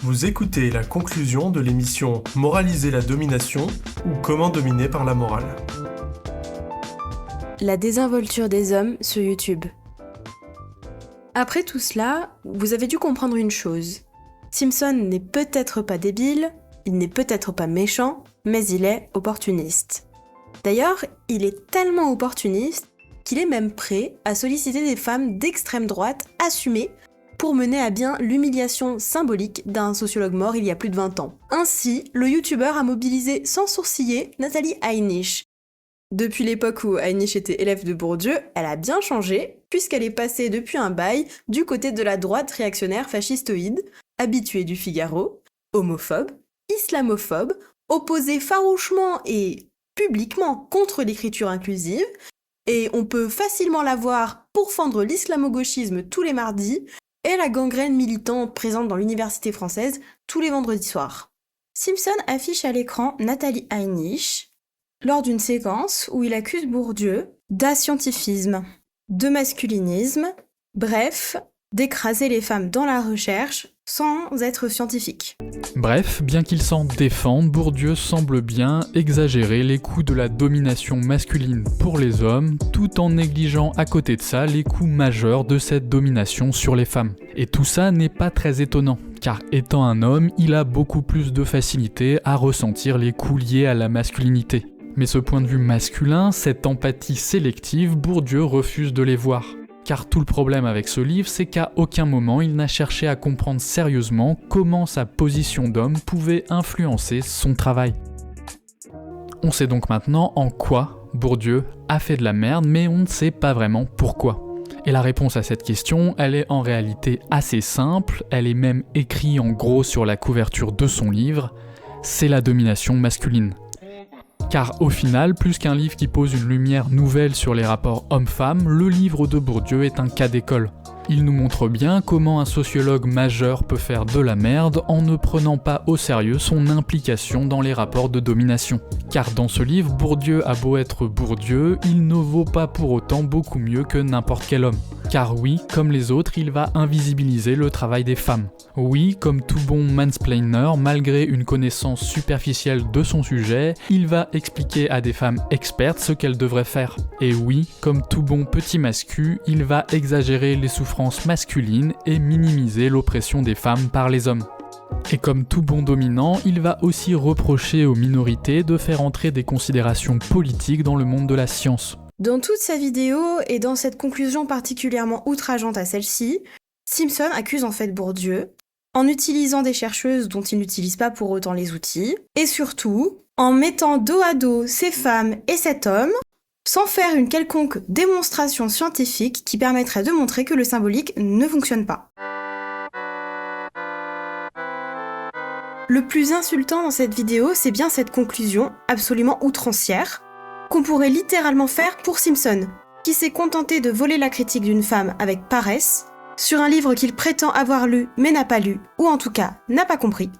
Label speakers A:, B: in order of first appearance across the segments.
A: Vous écoutez la conclusion de l'émission Moraliser la domination ou Comment dominer par la morale.
B: La désinvolture des hommes sur YouTube. Après tout cela, vous avez dû comprendre une chose. Simpson n'est peut-être pas débile, il n'est peut-être pas méchant, mais il est opportuniste. D'ailleurs, il est tellement opportuniste qu'il est même prêt à solliciter des femmes d'extrême droite assumées pour mener à bien l'humiliation symbolique d'un sociologue mort il y a plus de 20 ans. Ainsi, le youtubeur a mobilisé sans sourciller Nathalie Heinisch. Depuis l'époque où Heinisch était élève de Bourdieu, elle a bien changé, puisqu'elle est passée depuis un bail du côté de la droite réactionnaire fascistoïde, habituée du Figaro, homophobe, islamophobe, opposée farouchement et publiquement contre l'écriture inclusive, et on peut facilement la voir pourfendre l'islamo-gauchisme tous les mardis, et la gangrène militant présente dans l'université française tous les vendredis soirs. Simpson affiche à l'écran Nathalie Heinisch lors d'une séquence où il accuse Bourdieu d'ascientifisme, de masculinisme, bref, d'écraser les femmes dans la recherche sans être scientifique.
C: Bref, bien qu'il s'en défende, Bourdieu semble bien exagérer les coûts de la domination masculine pour les hommes, tout en négligeant à côté de ça les coûts majeurs de cette domination sur les femmes. Et tout ça n'est pas très étonnant, car étant un homme, il a beaucoup plus de facilité à ressentir les coûts liés à la masculinité. Mais ce point de vue masculin, cette empathie sélective, Bourdieu refuse de les voir. Car tout le problème avec ce livre, c'est qu'à aucun moment il n'a cherché à comprendre sérieusement comment sa position d'homme pouvait influencer son travail. On sait donc maintenant en quoi Bourdieu a fait de la merde, mais on ne sait pas vraiment pourquoi. Et la réponse à cette question, elle est en réalité assez simple, elle est même écrite en gros sur la couverture de son livre, c'est la domination masculine. Car au final, plus qu'un livre qui pose une lumière nouvelle sur les rapports hommes-femmes, le livre de Bourdieu est un cas d'école. Il nous montre bien comment un sociologue majeur peut faire de la merde en ne prenant pas au sérieux son implication dans les rapports de domination. Car dans ce livre, Bourdieu a beau être Bourdieu, il ne vaut pas pour autant beaucoup mieux que n'importe quel homme. Car oui, comme les autres, il va invisibiliser le travail des femmes. Oui, comme tout bon mansplainer, malgré une connaissance superficielle de son sujet, il va expliquer à des femmes expertes ce qu'elles devraient faire. Et oui, comme tout bon petit mascu, il va exagérer les souffrances masculines et minimiser l'oppression des femmes par les hommes. Et comme tout bon dominant, il va aussi reprocher aux minorités de faire entrer des considérations politiques dans le monde de la science.
B: Dans toute sa vidéo, et dans cette conclusion particulièrement outrageante à celle-ci, Simpson accuse en fait Bourdieu, en utilisant des chercheuses dont il n'utilise pas pour autant les outils, et surtout, en mettant dos à dos ces femmes et cet homme, sans faire une quelconque démonstration scientifique qui permettrait de montrer que le symbolique ne fonctionne pas. Le plus insultant dans cette vidéo, c'est bien cette conclusion absolument outrancière, qu'on pourrait littéralement faire pour Simpson, qui s'est contenté de voler la critique d'une femme avec paresse, sur un livre qu'il prétend avoir lu mais n'a pas lu, ou en tout cas n'a pas compris,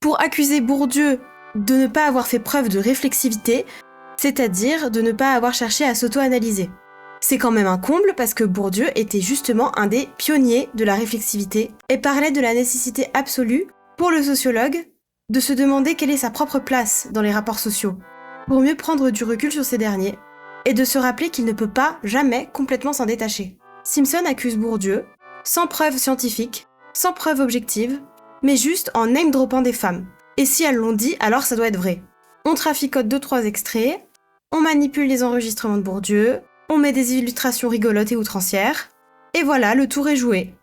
B: pour accuser Bourdieu de ne pas avoir fait preuve de réflexivité, c'est-à-dire de ne pas avoir cherché à s'auto-analyser. C'est quand même un comble parce que Bourdieu était justement un des pionniers de la réflexivité et parlait de la nécessité absolue pour le sociologue de se demander quelle est sa propre place dans les rapports sociaux, pour mieux prendre du recul sur ces derniers, et de se rappeler qu'il ne peut pas jamais complètement s'en détacher. Simpson accuse Bourdieu, sans preuve scientifique, sans preuve objective, mais juste en name-droppant des femmes. Et si elles l'ont dit, alors ça doit être vrai. On traficote 2-3 extraits, on manipule les enregistrements de Bourdieu, on met des illustrations rigolotes et outrancières, et voilà, le tour est joué.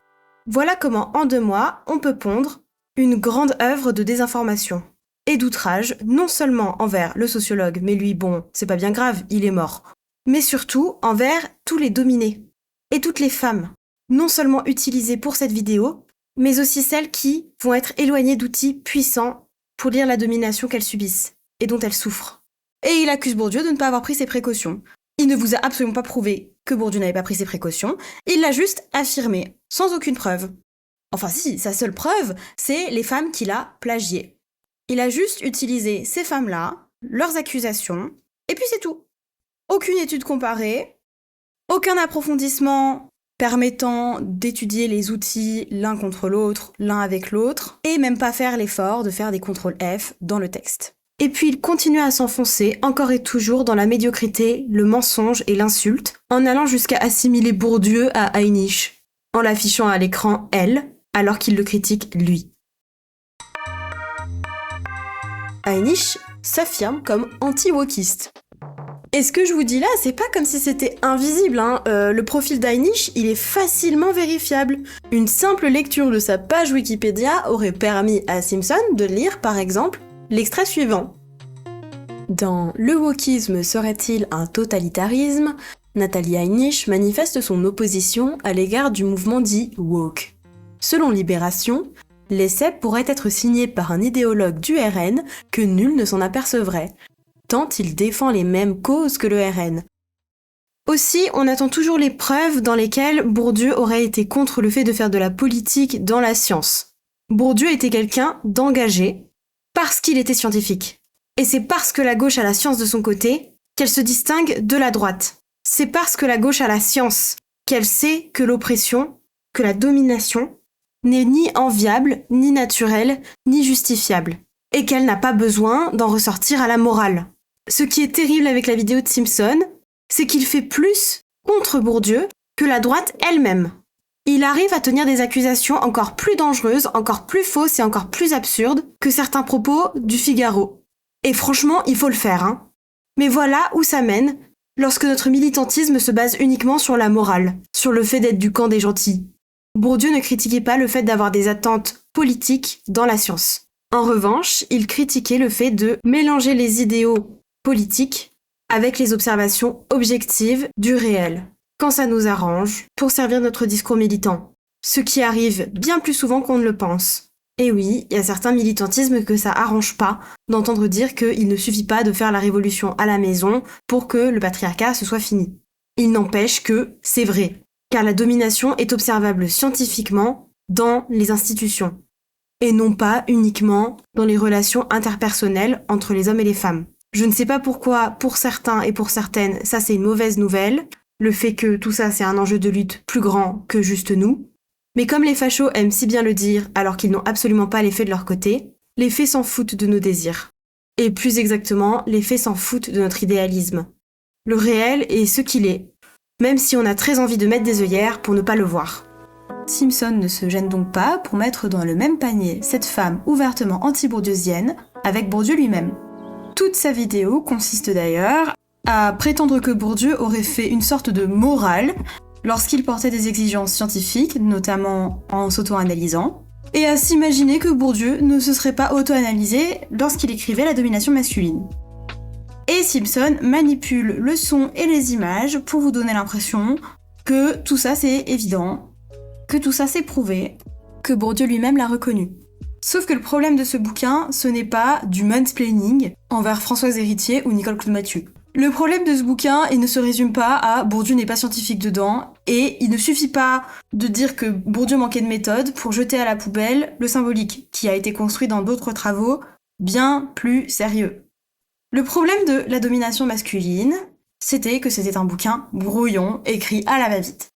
B: Voilà comment, en 2 mois, on peut pondre une grande œuvre de désinformation et d'outrage, non seulement envers le sociologue, mais lui, bon, c'est pas bien grave, il est mort, mais surtout envers tous les dominés et toutes les femmes, non seulement utilisées pour cette vidéo, mais aussi celles qui vont être éloignées d'outils puissants pour lire la domination qu'elles subissent et dont elles souffrent. Et il accuse Bourdieu de ne pas avoir pris ses précautions. Il ne vous a absolument pas prouvé que Bourdieu n'avait pas pris ses précautions, il l'a juste affirmé, sans aucune preuve. Enfin si, sa seule preuve, c'est les femmes qu'il a plagiées. Il a juste utilisé ces femmes-là, leurs accusations, et puis c'est tout. Aucune étude comparée, aucun approfondissement permettant d'étudier les outils l'un contre l'autre, l'un avec l'autre, et même pas faire l'effort de faire des contrôles F dans le texte. Et puis il continue à s'enfoncer encore et toujours dans la médiocrité, le mensonge et l'insulte, en allant jusqu'à assimiler Bourdieu à Hainiche, en l'affichant à l'écran elle, alors qu'il le critique lui. Hainiche s'affirme comme anti-wokiste. Et ce que je vous dis là, c'est pas comme si c'était invisible, hein. Le profil d'Hainiche, il est facilement vérifiable. Une simple lecture de sa page Wikipédia aurait permis à Simpson de lire, par exemple, l'extrait suivant. Dans « Le wokisme serait-il un totalitarisme ?», Nathalie Hainiche manifeste son opposition à l'égard du mouvement dit « woke ». Selon Libération, l'essai pourrait être signé par un idéologue du RN que nul ne s'en apercevrait, tant il défend les mêmes causes que le RN. Aussi, on attend toujours les preuves dans lesquelles Bourdieu aurait été contre le fait de faire de la politique dans la science. Bourdieu était quelqu'un d'engagé parce qu'il était scientifique. Et c'est parce que la gauche a la science de son côté qu'elle se distingue de la droite. C'est parce que la gauche a la science qu'elle sait que l'oppression, que la domination, n'est ni enviable, ni naturelle, ni justifiable, et qu'elle n'a pas besoin d'en ressortir à la morale. Ce qui est terrible avec la vidéo de Simpson, c'est qu'il fait plus contre Bourdieu que la droite elle-même. Il arrive à tenir des accusations encore plus dangereuses, encore plus fausses et encore plus absurdes que certains propos du Figaro. Et franchement, il faut le faire, hein. Mais voilà où ça mène lorsque notre militantisme se base uniquement sur la morale, sur le fait d'être du camp des gentils. Bourdieu ne critiquait pas le fait d'avoir des attentes politiques dans la science. En revanche, il critiquait le fait de mélanger les idéaux politiques avec les observations objectives du réel, quand ça nous arrange, pour servir notre discours militant. Ce qui arrive bien plus souvent qu'on ne le pense. Et oui, il y a certains militantismes que ça arrange pas d'entendre dire qu'il ne suffit pas de faire la révolution à la maison pour que le patriarcat se soit fini. Il n'empêche que c'est vrai, car la domination est observable scientifiquement dans les institutions, et non pas uniquement dans les relations interpersonnelles entre les hommes et les femmes. Je ne sais pas pourquoi, pour certains et pour certaines, ça c'est une mauvaise nouvelle, le fait que tout ça c'est un enjeu de lutte plus grand que juste nous. Mais comme les fachos aiment si bien le dire alors qu'ils n'ont absolument pas les faits de leur côté, les faits s'en foutent de nos désirs. Et plus exactement, les faits s'en foutent de notre idéalisme. Le réel est ce qu'il est, même si on a très envie de mettre des œillères pour ne pas le voir. Simpson ne se gêne donc pas pour mettre dans le même panier cette femme ouvertement anti-bourdieusienne avec Bourdieu lui-même. Toute sa vidéo consiste d'ailleurs à prétendre que Bourdieu aurait fait une sorte de morale lorsqu'il portait des exigences scientifiques, notamment en s'auto-analysant, et à s'imaginer que Bourdieu ne se serait pas auto-analysé lorsqu'il écrivait La domination masculine. Et Simpson manipule le son et les images pour vous donner l'impression que tout ça c'est évident, que tout ça c'est prouvé, que Bourdieu lui-même l'a reconnu. Sauf que le problème de ce bouquin, ce n'est pas du mansplaining envers Françoise Héritier ou Nicole Claude-Mathieu. Le problème de ce bouquin, il ne se résume pas à Bourdieu n'est pas scientifique dedans, et il ne suffit pas de dire que Bourdieu manquait de méthode pour jeter à la poubelle le symbolique, qui a été construit dans d'autres travaux bien plus sérieux. Le problème de La domination masculine, c'était que c'était un bouquin brouillon, écrit à la va-vite.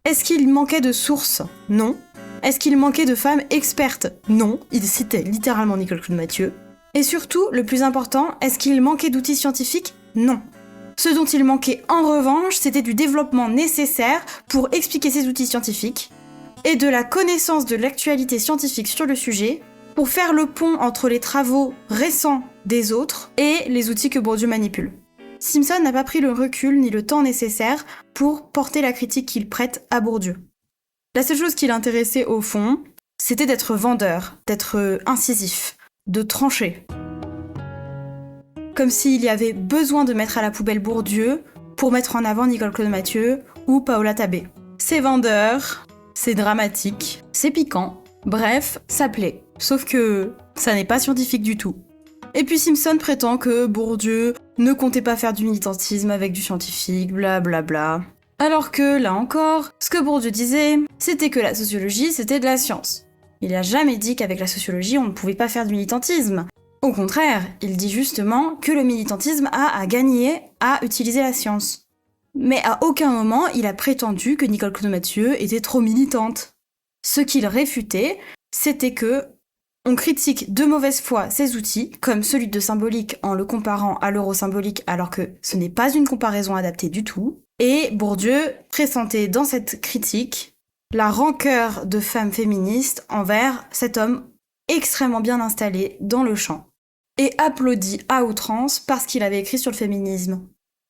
B: Est-ce qu'il manquait de sources ? Non. Est-ce qu'il manquait de femmes expertes ? Non, il citait littéralement Nicole Claude-Mathieu. Et surtout, le plus important, est-ce qu'il manquait d'outils scientifiques ? Non. Ce dont il manquait en revanche, c'était du développement nécessaire pour expliquer ces outils scientifiques, et de la connaissance de l'actualité scientifique sur le sujet, pour faire le pont entre les travaux récents des autres et les outils que Bourdieu manipule. Simpson n'a pas pris le recul ni le temps nécessaire pour porter la critique qu'il prête à Bourdieu. La seule chose qui l'intéressait au fond, c'était d'être vendeur, d'être incisif, de trancher. Comme s'il y avait besoin de mettre à la poubelle Bourdieu pour mettre en avant Nicole Claude-Mathieu ou Paola Tabé. C'est vendeur, c'est dramatique, c'est piquant, bref, ça plaît. Sauf que ça n'est pas scientifique du tout. Et puis Simpson prétend que Bourdieu ne comptait pas faire du militantisme avec du scientifique, blablabla. Alors que, là encore, ce que Bourdieu disait, c'était que la sociologie, c'était de la science. Il n'a jamais dit qu'avec la sociologie, on ne pouvait pas faire du militantisme. Au contraire, il dit justement que le militantisme a à gagner à utiliser la science.
D: Mais à aucun moment il a prétendu que Nicole Clodot-Mathieu était trop militante. Ce qu'il réfutait, c'était que on critique de mauvaise foi ces outils, comme celui de symbolique en le comparant à l'eurosymbolique alors que ce n'est pas une comparaison adaptée du tout. Et Bourdieu pressentait dans cette critique la rancœur de femmes féministes envers cet homme extrêmement bien installé dans le champ, et applaudi à outrance parce qu'il avait écrit sur le féminisme.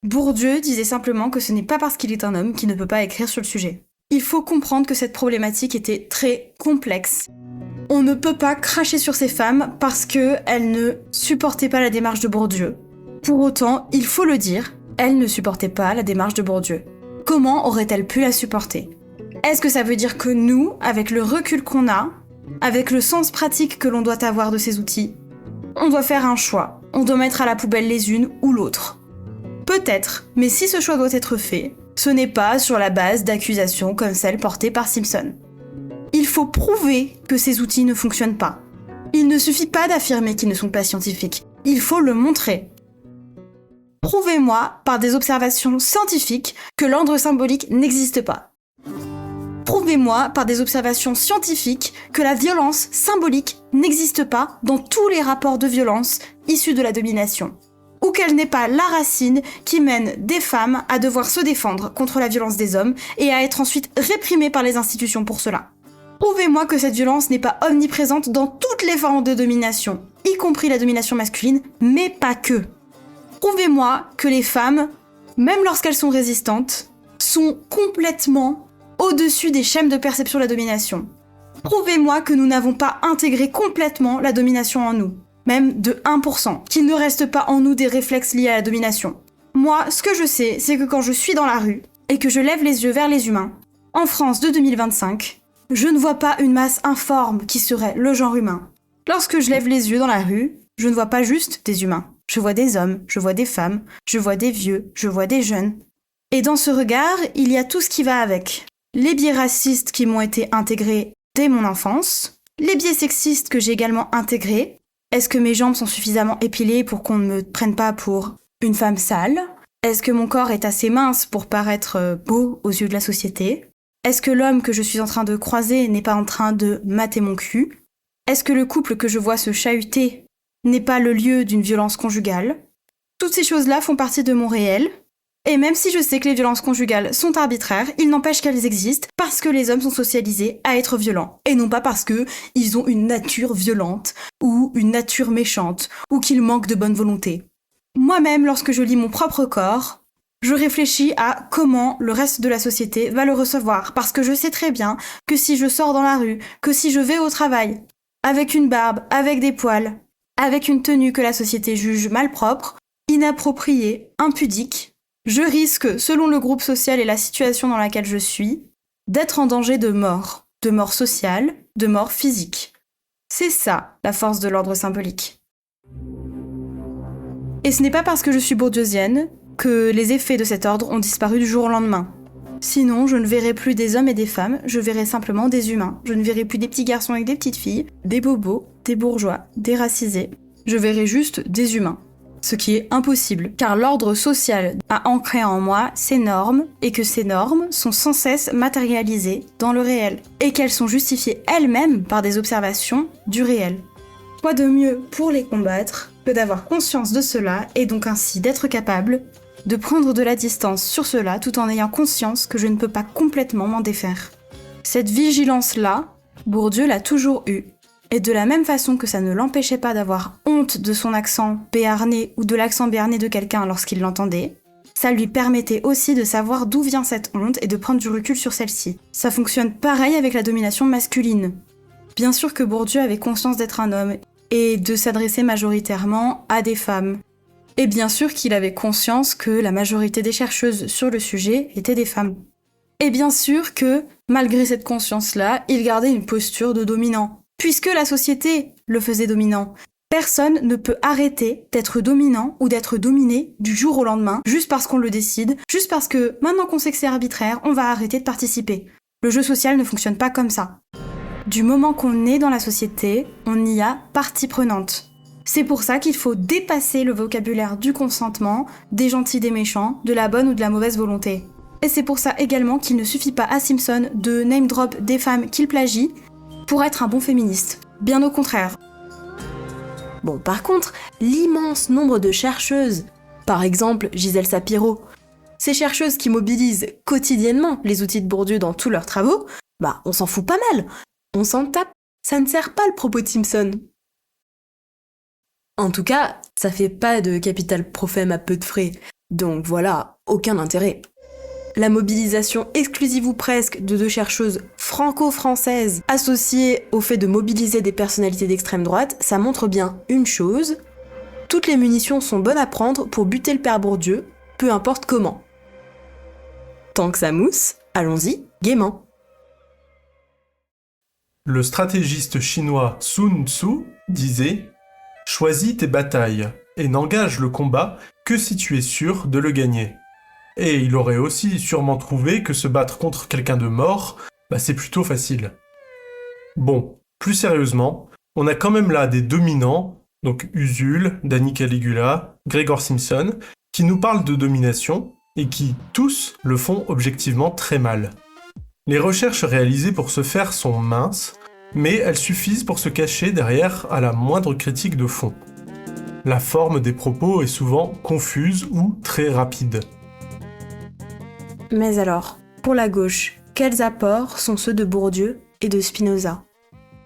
D: Bourdieu disait simplement que ce n'est pas parce qu'il est un homme qu'il ne peut pas écrire sur le sujet. Il faut comprendre que cette problématique était très complexe. On ne peut pas cracher sur ces femmes parce qu'elles ne supportaient pas la démarche de Bourdieu. Pour autant, il faut le dire, elles ne supportaient pas la démarche de Bourdieu. Comment auraient-elles pu la supporter ? Est-ce que ça veut dire que nous, avec le recul qu'on a, avec le sens pratique que l'on doit avoir de ces outils, on doit faire un choix, on doit mettre à la poubelle les unes ou l'autre ? Peut-être, mais si ce choix doit être fait, ce n'est pas sur la base d'accusations comme celles portées par Simpson. Il faut prouver que ces outils ne fonctionnent pas. Il ne suffit pas d'affirmer qu'ils ne sont pas scientifiques, il faut le montrer. Prouvez-moi par des observations scientifiques que l'ordre symbolique n'existe pas. Prouvez-moi par des observations scientifiques que la violence symbolique n'existe pas dans tous les rapports de violence issus de la domination. Ou qu'elle n'est pas la racine qui mène des femmes à devoir se défendre contre la violence des hommes et à être ensuite réprimées par les institutions pour cela. Prouvez-moi que cette violence n'est pas omniprésente dans toutes les formes de domination, y compris la domination masculine, mais pas que. Prouvez-moi que les femmes, même lorsqu'elles sont résistantes, sont complètement au-dessus des schèmes de perception de la domination. Prouvez-moi que nous n'avons pas intégré complètement la domination en nous, même de 1%, qu'il ne reste pas en nous des réflexes liés à la domination. Moi, ce que je sais, c'est que quand je suis dans la rue et que je lève les yeux vers les humains, en France de 2025, je ne vois pas une masse informe qui serait le genre humain. Lorsque je lève les yeux dans la rue, je ne vois pas juste des humains. Je vois des hommes, je vois des femmes, je vois des vieux, je vois des jeunes. Et dans ce regard, il y a tout ce qui va avec. Les biais racistes qui m'ont été intégrés dès mon enfance, les biais sexistes que j'ai également intégrés. Est-ce que mes jambes sont suffisamment épilées pour qu'on ne me prenne pas pour une femme sale ? Est-ce que mon corps est assez mince pour paraître beau aux yeux de la société ? Est-ce que l'homme que je suis en train de croiser n'est pas en train de mater mon cul ? Est-ce que le couple que je vois se chahuter n'est pas le lieu d'une violence conjugale ? Toutes ces choses-là font partie de mon réel. Et même si je sais que les violences conjugales sont arbitraires, il n'empêche qu'elles existent parce que les hommes sont socialisés à être violents. Et non pas parce qu'ils ont une nature violente ou une nature méchante ou qu'ils manquent de bonne volonté. Moi-même, lorsque je lis mon propre corps, je réfléchis à comment le reste de la société va le recevoir. Parce que je sais très bien que si je sors dans la rue, que si je vais au travail, avec une barbe, avec des poils, avec une tenue que la société juge malpropre, inappropriée, impudique, je risque, selon le groupe social et la situation dans laquelle je suis, d'être en danger de mort sociale, de mort physique. C'est ça, la force de l'ordre symbolique. Et ce n'est pas parce que je suis bourdieusienne que les effets de cet ordre ont disparu du jour au lendemain. Sinon, je ne verrai plus des hommes et des femmes, je verrai simplement des humains. Je ne verrai plus des petits garçons avec des petites filles, des bobos, des bourgeois, des racisés. Je verrai juste des humains. Ce qui est impossible, car l'ordre social a ancré en moi ces normes, et que ces normes sont sans cesse matérialisées dans le réel, et qu'elles sont justifiées elles-mêmes par des observations du réel. Quoi de mieux pour les combattre que d'avoir conscience de cela, et donc ainsi d'être capable de prendre de la distance sur cela tout en ayant conscience que je ne peux pas complètement m'en défaire. Cette vigilance-là, Bourdieu l'a toujours eue. Et de la même façon que ça ne l'empêchait pas d'avoir honte de son accent béarnais ou de l'accent béarnais de quelqu'un lorsqu'il l'entendait, ça lui permettait aussi de savoir d'où vient cette honte et de prendre du recul sur celle-ci. Ça fonctionne pareil avec la domination masculine. Bien sûr que Bourdieu avait conscience d'être un homme et de s'adresser majoritairement à des femmes. Et bien sûr qu'il avait conscience que la majorité des chercheuses sur le sujet étaient des femmes. Et bien sûr que, malgré cette conscience-là, il gardait une posture de dominant. Puisque la société le faisait dominant. Personne ne peut arrêter d'être dominant ou d'être dominé du jour au lendemain, juste parce qu'on le décide, juste parce que maintenant qu'on sait que c'est arbitraire, on va arrêter de participer. Le jeu social ne fonctionne pas comme ça. Du moment qu'on est dans la société, on y a partie prenante. C'est pour ça qu'il faut dépasser le vocabulaire du consentement, des gentils, des méchants, de la bonne ou de la mauvaise volonté. Et c'est pour ça également qu'il ne suffit pas à Simpson de name drop des femmes qu'il plagie pour être un bon féministe. Bien au contraire.
B: Bon, par contre, l'immense nombre de chercheuses, par exemple Gisèle Sapiro, ces chercheuses qui mobilisent quotidiennement les outils de Bourdieu dans tous leurs travaux, on s'en fout pas mal. On s'en tape. Ça ne sert pas le propos de Simpson. En tout cas, ça fait pas de capital profème à peu de frais. Donc voilà, aucun intérêt. La mobilisation exclusive ou presque de 2 chercheuses franco-françaises associées au fait de mobiliser des personnalités d'extrême droite, ça montre bien une chose, toutes les munitions sont bonnes à prendre pour buter le père Bourdieu, peu importe comment. Tant que ça mousse, allons-y, gaiement.
A: Le stratégiste chinois Sun Tzu disait « Choisis tes batailles et n'engage le combat que si tu es sûr de le gagner ». Et il aurait aussi sûrement trouvé que se battre contre quelqu'un de mort, c'est plutôt facile. Bon, plus sérieusement, on a quand même là des dominants, donc Usul, Danny Caligula, Gregor Simpson, qui nous parlent de domination et qui, tous, le font objectivement très mal. Les recherches réalisées pour ce faire sont minces, mais elles suffisent pour se cacher derrière à la moindre critique de fond. La forme des propos est souvent confuse ou très rapide.
B: Mais alors, pour la gauche, quels apports sont ceux de Bourdieu et de Spinoza ?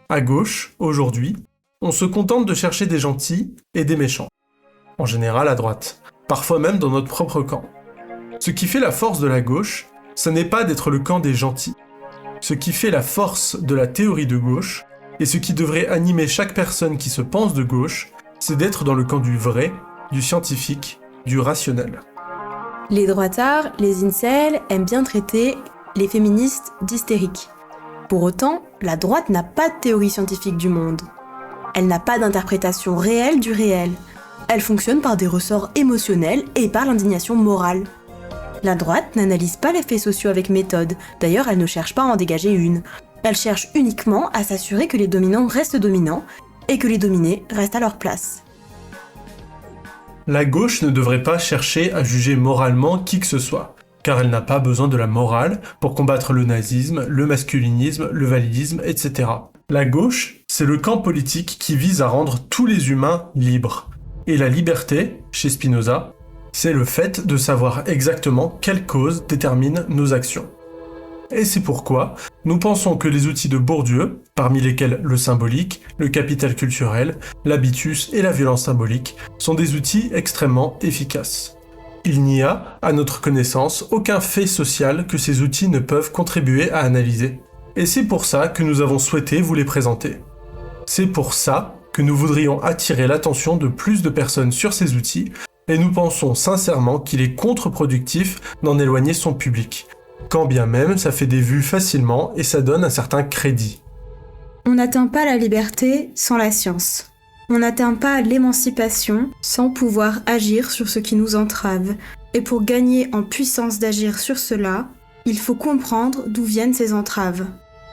A: À gauche, aujourd'hui, on se contente de chercher des gentils et des méchants. En général à droite, parfois même dans notre propre camp. Ce qui fait la force de la gauche, ce n'est pas d'être le camp des gentils. Ce qui fait la force de la théorie de gauche, et ce qui devrait animer chaque personne qui se pense de gauche, c'est d'être dans le camp du vrai, du scientifique, du rationnel.
B: Les droitards, les incels, aiment bien traiter les féministes d'hystériques. Pour autant, la droite n'a pas de théorie scientifique du monde. Elle n'a pas d'interprétation réelle du réel. Elle fonctionne par des ressorts émotionnels et par l'indignation morale. La droite n'analyse pas les faits sociaux avec méthode, d'ailleurs elle ne cherche pas à en dégager une. Elle cherche uniquement à s'assurer que les dominants restent dominants et que les dominés restent à leur place.
A: La gauche ne devrait pas chercher à juger moralement qui que ce soit, car elle n'a pas besoin de la morale pour combattre le nazisme, le masculinisme, le validisme, etc. La gauche, c'est le camp politique qui vise à rendre tous les humains libres. Et la liberté, chez Spinoza, c'est le fait de savoir exactement quelle cause détermine nos actions. Et c'est pourquoi nous pensons que les outils de Bourdieu, parmi lesquels le symbolique, le capital culturel, l'habitus et la violence symbolique, sont des outils extrêmement efficaces. Il n'y a, à notre connaissance, aucun fait social que ces outils ne peuvent contribuer à analyser. Et c'est pour ça que nous avons souhaité vous les présenter. C'est pour ça que nous voudrions attirer l'attention de plus de personnes sur ces outils, et nous pensons sincèrement qu'il est contre-productif d'en éloigner son public, quand bien même ça fait des vues facilement et ça donne un certain crédit.
D: On n'atteint pas la liberté sans la science. On n'atteint pas l'émancipation sans pouvoir agir sur ce qui nous entrave. Et pour gagner en puissance d'agir sur cela, il faut comprendre d'où viennent ces entraves.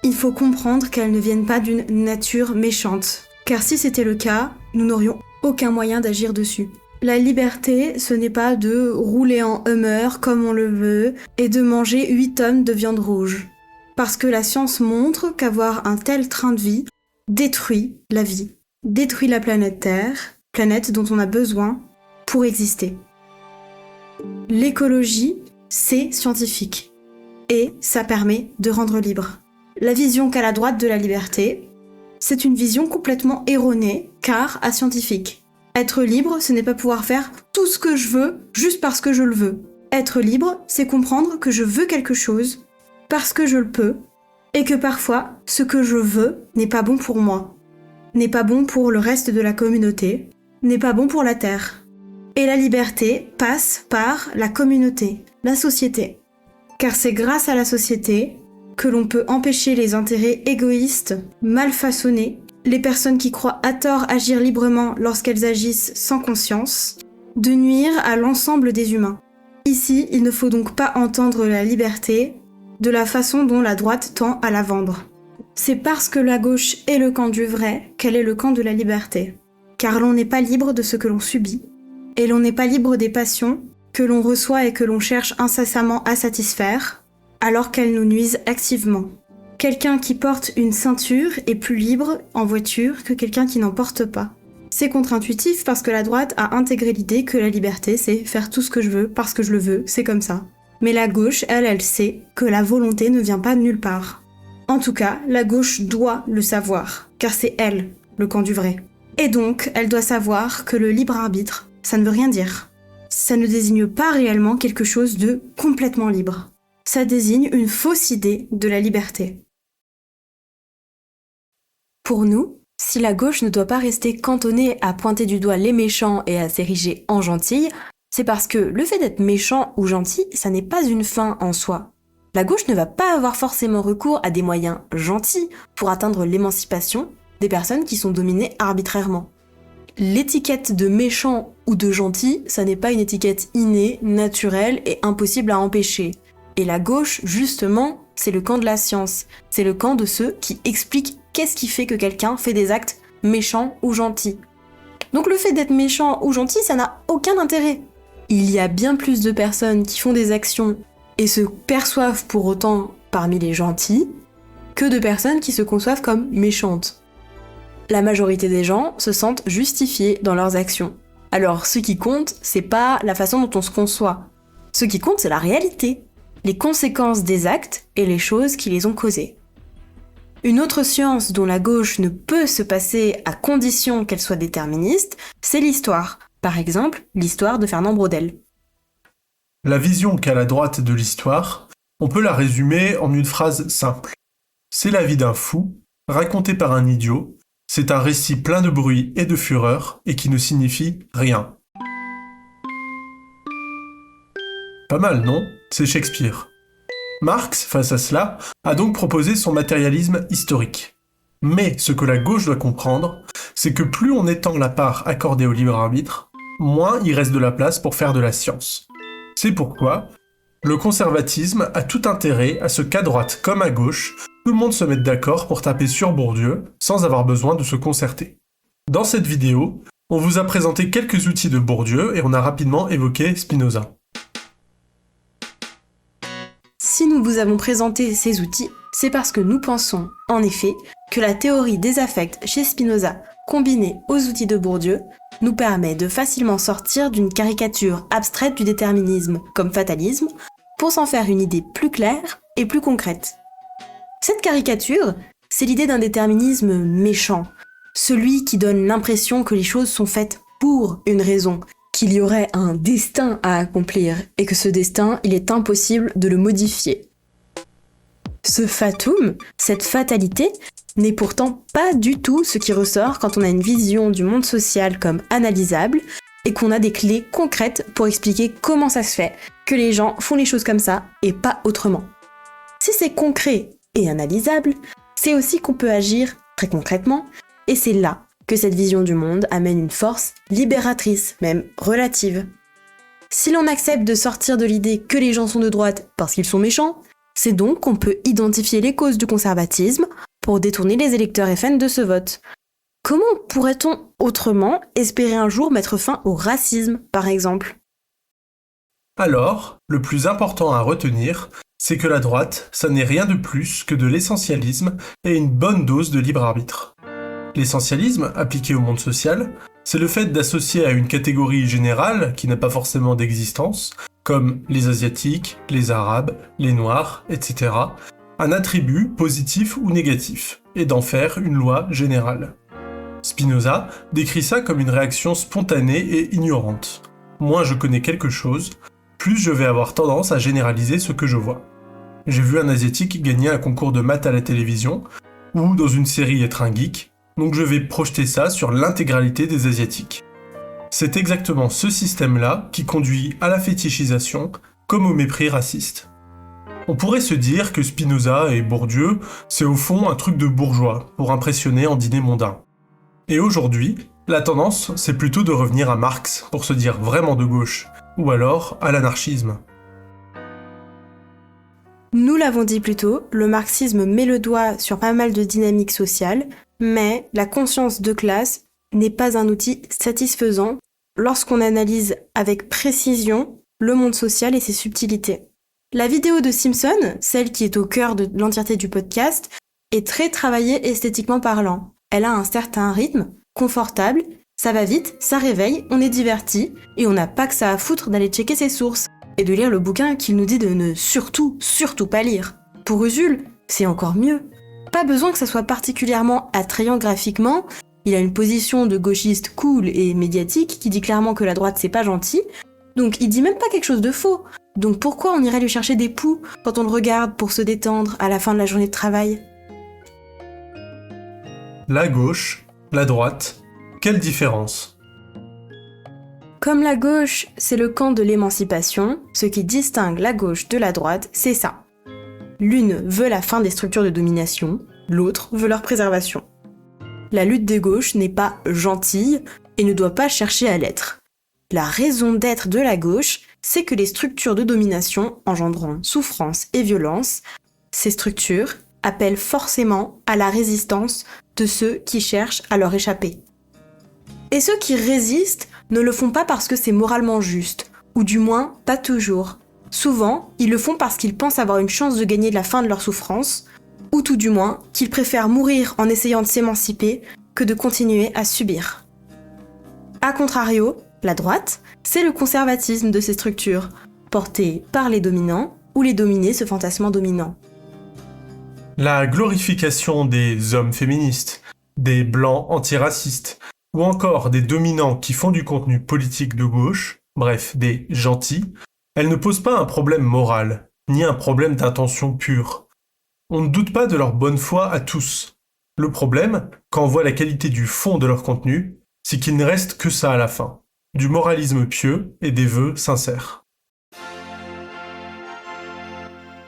D: Il faut comprendre qu'elles ne viennent pas d'une nature méchante. Car si c'était le cas, nous n'aurions aucun moyen d'agir dessus. La liberté, ce n'est pas de rouler en Hummer comme on le veut et de manger 8 tonnes de viande rouge. Parce que la science montre qu'avoir un tel train de vie détruit la vie, détruit la planète Terre, planète dont on a besoin pour exister. L'écologie, c'est scientifique et ça permet de rendre libre. La vision qu'a la droite de la liberté, c'est une vision complètement erronée car ascientifique. Être libre, ce n'est pas pouvoir faire tout ce que je veux juste parce que je le veux. Être libre, c'est comprendre que je veux quelque chose parce que je le peux et que parfois, ce que je veux n'est pas bon pour moi, n'est pas bon pour le reste de la communauté, n'est pas bon pour la Terre. Et la liberté passe par la communauté, la société. Car c'est grâce à la société que l'on peut empêcher les intérêts égoïstes, mal façonnés, les personnes qui croient à tort agir librement lorsqu'elles agissent sans conscience, de nuire à l'ensemble des humains. Ici, il ne faut donc pas entendre la liberté de la façon dont la droite tend à la vendre. C'est parce que la gauche est le camp du vrai qu'elle est le camp de la liberté.
B: car l'on n'est pas libre de ce que l'on subit, et l'on n'est pas libre des passions que l'on reçoit et que l'on cherche incessamment à satisfaire, alors qu'elles nous nuisent activement. Quelqu'un qui porte une ceinture est plus libre en voiture que quelqu'un qui n'en porte pas. C'est contre-intuitif parce que la droite a intégré l'idée que la liberté, c'est faire tout ce que je veux parce que je le veux, c'est comme ça. Mais la gauche, elle sait que la volonté ne vient pas de nulle part. En tout cas, la gauche doit le savoir, car c'est elle, le camp du vrai. Et donc, elle doit savoir que le libre arbitre, ça ne veut rien dire. Ça ne désigne pas réellement quelque chose de complètement libre. Ça désigne une fausse idée de la liberté. Pour nous, si la gauche ne doit pas rester cantonnée à pointer du doigt les méchants et à s'ériger en gentille, c'est parce que le fait d'être méchant ou gentil, ça n'est pas une fin en soi. La gauche ne va pas avoir forcément recours à des moyens gentils pour atteindre l'émancipation des personnes qui sont dominées arbitrairement. L'étiquette de méchant ou de gentil, ça n'est pas une étiquette innée, naturelle et impossible à empêcher. Et la gauche, justement, c'est le camp de la science. C'est le camp de ceux qui expliquent qu'est-ce qui fait que quelqu'un fait des actes méchants ou gentils. Donc le fait d'être méchant ou gentil, ça n'a aucun intérêt. Il y a bien plus de personnes qui font des actions et se perçoivent pour autant parmi les gentils que de personnes qui se conçoivent comme méchantes. La majorité des gens se sentent justifiés dans leurs actions. Alors ce qui compte, c'est pas la façon dont on se conçoit. Ce qui compte, c'est la réalité, les conséquences des actes et les choses qui les ont causées. Une autre science dont la gauche ne peut se passer à condition qu'elle soit déterministe, c'est l'histoire. Par exemple, l'histoire de Fernand Braudel.
A: La vision qu'a la droite de l'histoire, on peut la résumer en une phrase simple. C'est la vie d'un fou, raconté par un idiot, c'est un récit plein de bruit et de fureur et qui ne signifie rien. Pas mal, non ? C'est Shakespeare. Marx, face à cela, a donc proposé son matérialisme historique. Mais ce que la gauche doit comprendre, c'est que plus on étend la part accordée au libre arbitre, moins il reste de la place pour faire de la science. C'est pourquoi le conservatisme a tout intérêt à ce qu'à droite comme à gauche, tout le monde se mette d'accord pour taper sur Bourdieu sans avoir besoin de se concerter. Dans cette vidéo, on vous a présenté quelques outils de Bourdieu et on a rapidement évoqué Spinoza.
B: Si nous vous avons présenté ces outils, c'est parce que nous pensons, en effet, que la théorie des affects chez Spinoza, combinée aux outils de Bourdieu, nous permet de facilement sortir d'une caricature abstraite du déterminisme comme fatalisme, pour s'en faire une idée plus claire et plus concrète. Cette caricature, c'est l'idée d'un déterminisme méchant, celui qui donne l'impression que les choses sont faites pour une raison, qu'il y aurait un destin à accomplir et que ce destin, il est impossible de le modifier. Ce fatum, cette fatalité, n'est pourtant pas du tout ce qui ressort quand on a une vision du monde social comme analysable et qu'on a des clés concrètes pour expliquer comment ça se fait que les gens font les choses comme ça et pas autrement. Si c'est concret et analysable, c'est aussi qu'on peut agir très concrètement et c'est là que cette vision du monde amène une force libératrice, même relative. Si l'on accepte de sortir de l'idée que les gens sont de droite parce qu'ils sont méchants, c'est donc qu'on peut identifier les causes du conservatisme pour détourner les électeurs FN de ce vote. Comment pourrait-on autrement espérer un jour mettre fin au racisme, par exemple ?
A: Alors, le plus important à retenir, c'est que la droite, ça n'est rien de plus que de l'essentialisme et une bonne dose de libre arbitre. L'essentialisme, appliqué au monde social, c'est le fait d'associer à une catégorie générale, qui n'a pas forcément d'existence, comme les Asiatiques, les Arabes, les Noirs, etc., un attribut positif ou négatif, et d'en faire une loi générale. Spinoza décrit ça comme une réaction spontanée et ignorante. Moins je connais quelque chose, plus je vais avoir tendance à généraliser ce que je vois. J'ai vu un Asiatique gagner un concours de maths à la télévision, ou dans une série être un geek, donc je vais projeter ça sur l'intégralité des Asiatiques. C'est exactement ce système-là qui conduit à la fétichisation comme au mépris raciste. On pourrait se dire que Spinoza et Bourdieu, c'est au fond un truc de bourgeois pour impressionner en dîner mondain. Et aujourd'hui, la tendance, c'est plutôt de revenir à Marx pour se dire vraiment de gauche, ou alors à l'anarchisme.
B: Nous l'avons dit plus tôt, le marxisme met le doigt sur pas mal de dynamiques sociales, mais la conscience de classe n'est pas un outil satisfaisant lorsqu'on analyse avec précision le monde social et ses subtilités. La vidéo de Simpson, celle qui est au cœur de l'entièreté du podcast, est très travaillée esthétiquement parlant. Elle a un certain rythme, confortable, ça va vite, ça réveille, on est diverti, et on n'a pas que ça à foutre d'aller checker ses sources, et de lire le bouquin qu'il nous dit de ne surtout pas lire. Pour Usul, c'est encore mieux. Pas besoin que ça soit particulièrement attrayant graphiquement, il a une position de gauchiste cool et médiatique qui dit clairement que la droite c'est pas gentil, donc il dit même pas quelque chose de faux. Donc pourquoi on irait lui chercher des poux quand on le regarde pour se détendre à la fin de la journée de travail ?
A: La gauche, la droite, quelle différence ?
B: Comme la gauche, c'est le camp de l'émancipation, ce qui distingue la gauche de la droite, c'est ça. L'une veut la fin des structures de domination, l'autre veut leur préservation. La lutte des gauches n'est pas gentille et ne doit pas chercher à l'être. La raison d'être de la gauche, c'est que les structures de domination engendrant souffrance et violence, ces structures appellent forcément à la résistance de ceux qui cherchent à leur échapper. Et ceux qui résistent ne le font pas parce que c'est moralement juste, ou du moins pas toujours. Souvent, ils le font parce qu'ils pensent avoir une chance de gagner la fin de leur souffrance, ou tout du moins qu'ils préfèrent mourir en essayant de s'émanciper que de continuer à subir. A contrario, la droite, c'est le conservatisme de ces structures, porté par les dominants ou les dominés se fantasmant dominants.
A: La glorification des hommes féministes, des blancs antiracistes, ou encore des dominants qui font du contenu politique de gauche, bref, des gentils, elle ne pose pas un problème moral, ni un problème d'intention pure. On ne doute pas de leur bonne foi à tous. Le problème, quand on voit la qualité du fond de leur contenu, c'est qu'il ne reste que ça à la fin. Du moralisme pieux et des vœux sincères.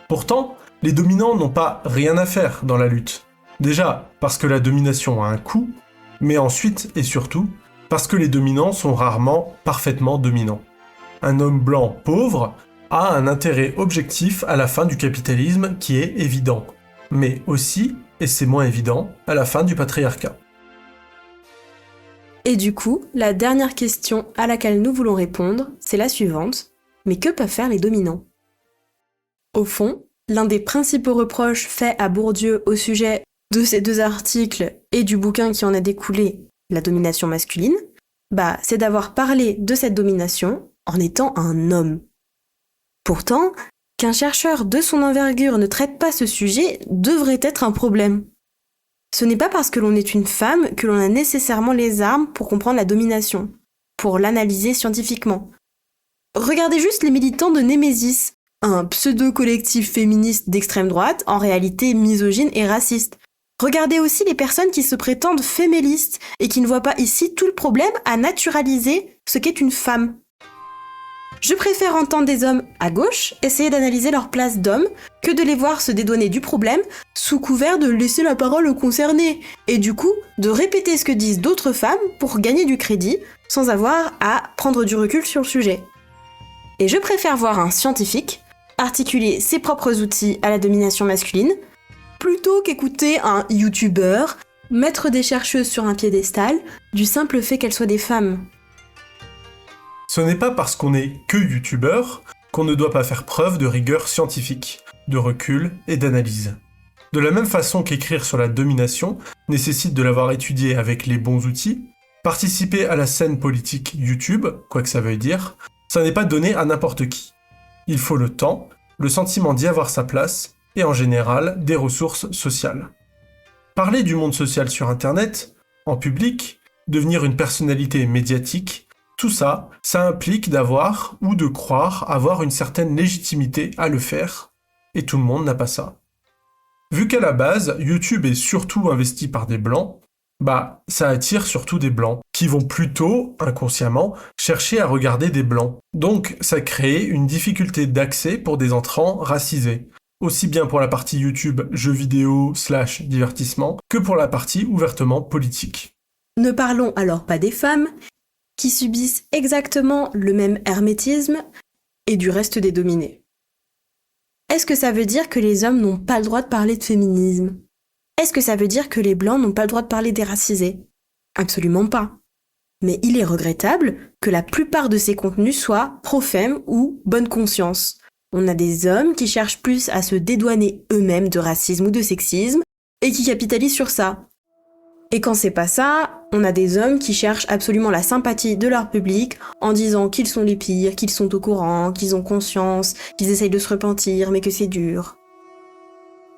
A: Pourtant, les dominants n'ont pas rien à faire dans la lutte. Déjà, parce que la domination a un coût, mais ensuite et surtout, parce que les dominants sont rarement parfaitement dominants. Un homme blanc pauvre a un intérêt objectif à la fin du capitalisme qui est évident, mais aussi, et c'est moins évident, à la fin du patriarcat.
B: Et du coup, la dernière question à laquelle nous voulons répondre, c'est la suivante. Mais que peuvent faire les dominants ? Au fond, l'un des principaux reproches faits à Bourdieu au sujet de ces deux articles et du bouquin qui en a découlé, La domination masculine, c'est d'avoir parlé de cette domination en étant un homme. Pourtant, qu'un chercheur de son envergure ne traite pas ce sujet devrait être un problème. Ce n'est pas parce que l'on est une femme que l'on a nécessairement les armes pour comprendre la domination, pour l'analyser scientifiquement. Regardez juste les militants de Némésis, un pseudo-collectif féministe d'extrême droite, en réalité misogyne et raciste. Regardez aussi les personnes qui se prétendent fémélistes et qui ne voient pas ici tout le problème à naturaliser ce qu'est une femme. Je préfère entendre des hommes à gauche essayer d'analyser leur place d'homme que de les voir se dédouaner du problème sous couvert de laisser la parole aux concernés et du coup de répéter ce que disent d'autres femmes pour gagner du crédit sans avoir à prendre du recul sur le sujet. Et je préfère voir un scientifique articuler ses propres outils à la domination masculine plutôt qu'écouter un youtubeur mettre des chercheuses sur un piédestal du simple fait qu'elles soient des femmes.
A: Ce n'est pas parce qu'on n'est que youtubeur qu'on ne doit pas faire preuve de rigueur scientifique, de recul et d'analyse. De la même façon qu'écrire sur la domination nécessite de l'avoir étudié avec les bons outils, participer à la scène politique YouTube, quoi que ça veuille dire, ça n'est pas donné à n'importe qui. Il faut le temps, le sentiment d'y avoir sa place, et en général, des ressources sociales. Parler du monde social sur Internet, en public, devenir une personnalité médiatique, tout ça, ça implique d'avoir ou de croire avoir une certaine légitimité à le faire, et tout le monde n'a pas ça. Vu qu'à la base, YouTube est surtout investi par des blancs, ça attire surtout des blancs, qui vont plutôt, inconsciemment, chercher à regarder des blancs. Donc, ça crée une difficulté d'accès pour des entrants racisés, aussi bien pour la partie YouTube jeux vidéo / divertissement, que pour la partie ouvertement politique.
B: Ne parlons alors pas des femmes, qui subissent exactement le même hermétisme et du reste des dominés. Est-ce que ça veut dire que les hommes n'ont pas le droit de parler de féminisme ? Est-ce que ça veut dire que les blancs n'ont pas le droit de parler des racisés ? Absolument pas. Mais il est regrettable que la plupart de ces contenus soient pro-femme ou bonne conscience. On a des hommes qui cherchent plus à se dédouaner eux-mêmes de racisme ou de sexisme et qui capitalisent sur ça. Et quand c'est pas ça, on a des hommes qui cherchent absolument la sympathie de leur public en disant qu'ils sont les pires, qu'ils sont au courant, qu'ils ont conscience, qu'ils essayent de se repentir, mais que c'est dur.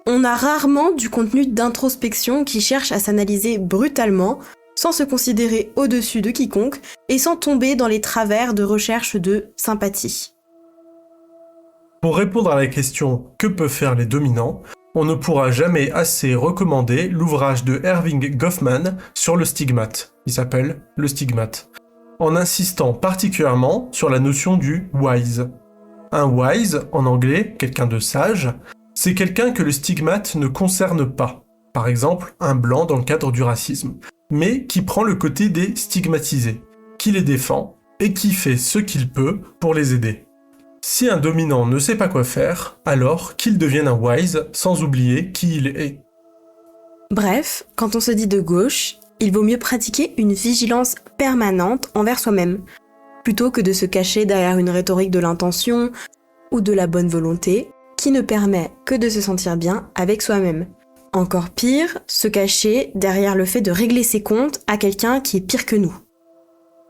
B: On a rarement du contenu d'introspection qui cherche à s'analyser brutalement, sans se considérer au-dessus de quiconque et sans tomber dans les travers de recherche de sympathie.
A: Pour répondre à la question « Que peuvent faire les dominants ?», on ne pourra jamais assez recommander l'ouvrage de Erving Goffman sur le stigmate. Il s'appelle « Le stigmate », en insistant particulièrement sur la notion du « wise ». Un wise, en anglais, quelqu'un de sage, c'est quelqu'un que le stigmate ne concerne pas. Par exemple, un blanc dans le cadre du racisme, mais qui prend le côté des stigmatisés, qui les défend et qui fait ce qu'il peut pour les aider. Si un dominant ne sait pas quoi faire, alors qu'il devienne un wise sans oublier qui il est.
B: Bref, quand on se dit de gauche, il vaut mieux pratiquer une vigilance permanente envers soi-même, plutôt que de se cacher derrière une rhétorique de l'intention ou de la bonne volonté qui ne permet que de se sentir bien avec soi-même. Encore pire, se cacher derrière le fait de régler ses comptes à quelqu'un qui est pire que nous.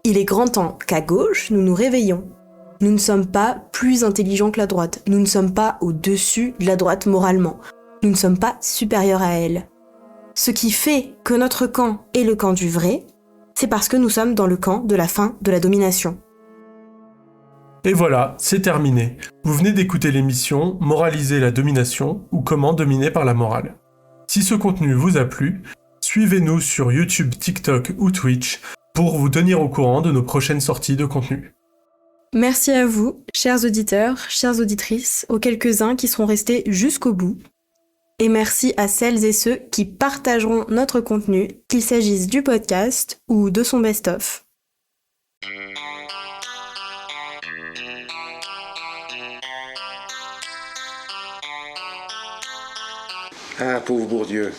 B: Il est grand temps qu'à gauche, nous nous réveillons. Nous ne sommes pas plus intelligents que la droite. Nous ne sommes pas au-dessus de la droite moralement. Nous ne sommes pas supérieurs à elle. Ce qui fait que notre camp est le camp du vrai, c'est parce que nous sommes dans le camp de la fin de la domination.
A: Et voilà, c'est terminé. Vous venez d'écouter l'émission « Moraliser la domination » ou « Comment dominer par la morale ». Si ce contenu vous a plu, suivez-nous sur YouTube, TikTok ou Twitch pour vous tenir au courant de nos prochaines sorties de contenu.
B: Merci à vous, chers auditeurs, chères auditrices, aux quelques-uns qui seront restés jusqu'au bout. Et merci à celles et ceux qui partageront notre contenu, qu'il s'agisse du podcast ou de son best-of.
E: Ah, pauvre Bourdieu.